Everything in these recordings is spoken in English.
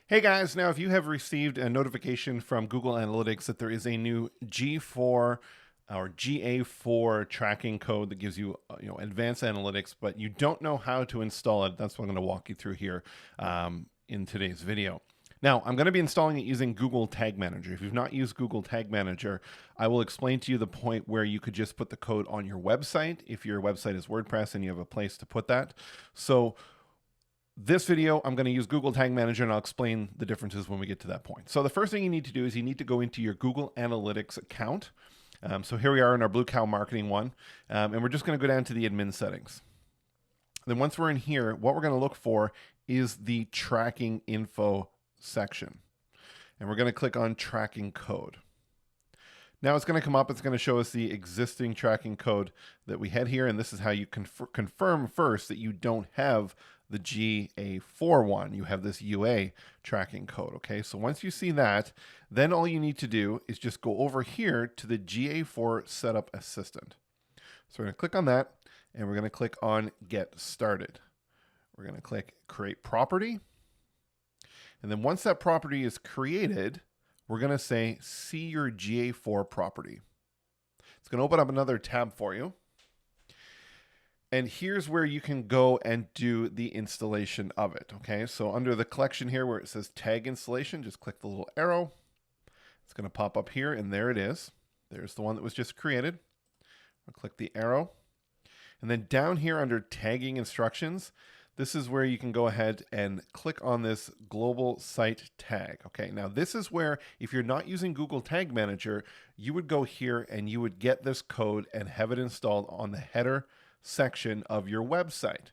Hey guys, now if you have received a notification from Google Analytics that there is a new G4 or GA4 tracking code that gives you, advanced analytics, but you don't know how to install it, that's what I'm going to walk you through here in today's video. Now, I'm going to be installing it using Google Tag Manager. If you've not used Google Tag Manager, I will explain to you the point where you could just put the code on your website if your website is WordPress and you have a place to put that. So this video, I'm going to use Google Tag Manager, and I'll explain the differences when we get to that point. So the first thing you need to do is you need to go into your Google Analytics account. So here we are in our Blue Cow Marketing one, and we're just going to go down to the admin settings. Then once we're in here, what we're going to look for is the tracking info section. And we're going to click on tracking code. Now it's going to come up, it's going to show us the existing tracking code that we had here, and this is how you confirm first that you don't have the GA4 one. You have this UA tracking code, okay? So once you see that, then all you need to do is just go over here to the GA4 Setup Assistant. So we're going to click on that, and we're going to click on Get Started. We're going to click Create Property. And then once that property is created, we're going to say, see your GA4 property. It's going to open up another tab for you. And here's where you can go and do the installation of it. Okay, so under the collection here where it says tag installation, just click the little arrow. It's going to pop up here, and there it is. There's the one that was just created. I'll click the arrow. And then down here under tagging instructions, this is where you can go ahead and click on this global site tag. Okay, now this is where, if you're not using Google Tag Manager, you would go here and you would get this code and have it installed on the header section of your website.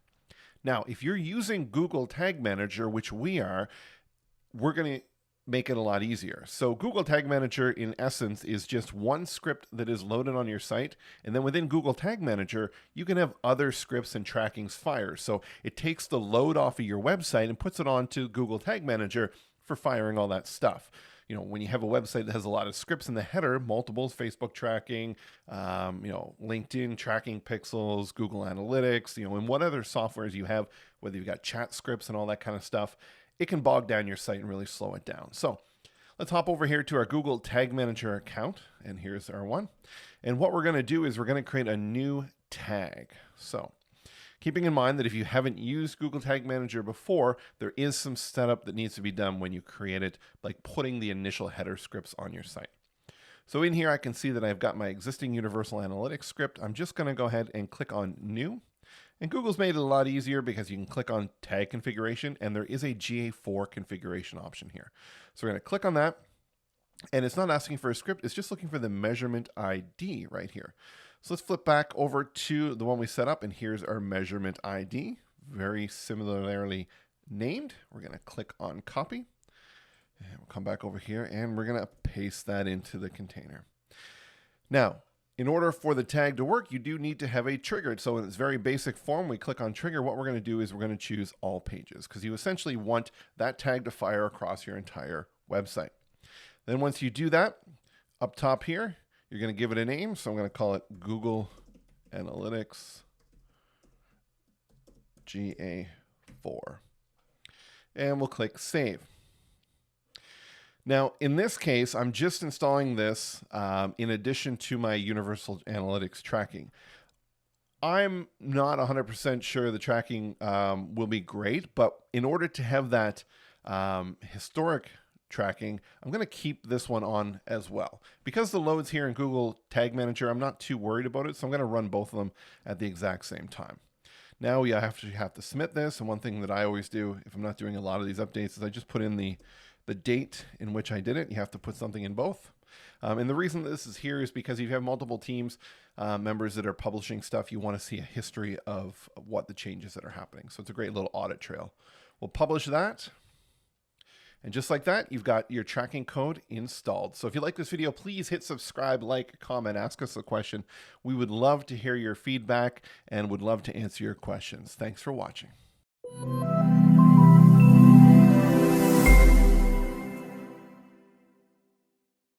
Now, if you're using Google Tag Manager, which we are, we're going to make it a lot easier. So Google Tag Manager, in essence, is just one script that is loaded on your site. And then within Google Tag Manager, you can have other scripts and trackings fire. So it takes the load off of your website and puts it onto Google Tag Manager for firing all that stuff. You know, when you have a website that has a lot of scripts in the header, multiples, Facebook tracking, LinkedIn tracking pixels, Google Analytics, and what other softwares you have, whether you've got chat scripts and all that kind of stuff, it can bog down your site and really slow it down. So let's hop over here to our Google Tag Manager account, and here's our one. And what we're going to do is we're going to create a new tag. So keeping in mind that if you haven't used Google Tag Manager before, there is some setup that needs to be done when you create it, like putting the initial header scripts on your site. So in here, I can see that I've got my existing Universal Analytics script. I'm just going to go ahead and click on New. And Google's made it a lot easier because you can click on Tag Configuration, and there is a GA4 configuration option here. So we're going to click on that, and it's not asking for a script. It's just looking for the measurement ID right here. So let's flip back over to the one we set up, and here's our measurement ID, very similarly named. We're going to click on Copy, and we'll come back over here, and we're going to paste that into the container. Now, in order for the tag to work, you do need to have a trigger. So in its very basic form, we click on Trigger. What we're going to do is we're going to choose All Pages, because you essentially want that tag to fire across your entire website. Then once you do that, up top here, you're going to give it a name. So I'm going to call it Google Analytics GA4. And we'll click Save. Now, in this case, I'm just installing this in addition to my Universal Analytics tracking. I'm not 100% sure the tracking will be great, but in order to have that historic tracking, I'm going to keep this one on as well. Because the load's here in Google Tag Manager, I'm not too worried about it, so I'm going to run both of them at the exact same time. Now we have to submit this, and one thing that I always do if I'm not doing a lot of these updates is I just put in the date in which I did it. You have to put something in both. And the reason that this is here is because if you have multiple teams, members that are publishing stuff, you want to see a history of what the changes that are happening. So it's a great little audit trail. We'll publish that. And just like that, you've got your tracking code installed. So if you like this video, please hit subscribe, like, comment, ask us a question. We would love to hear your feedback and would love to answer your questions. Thanks for watching.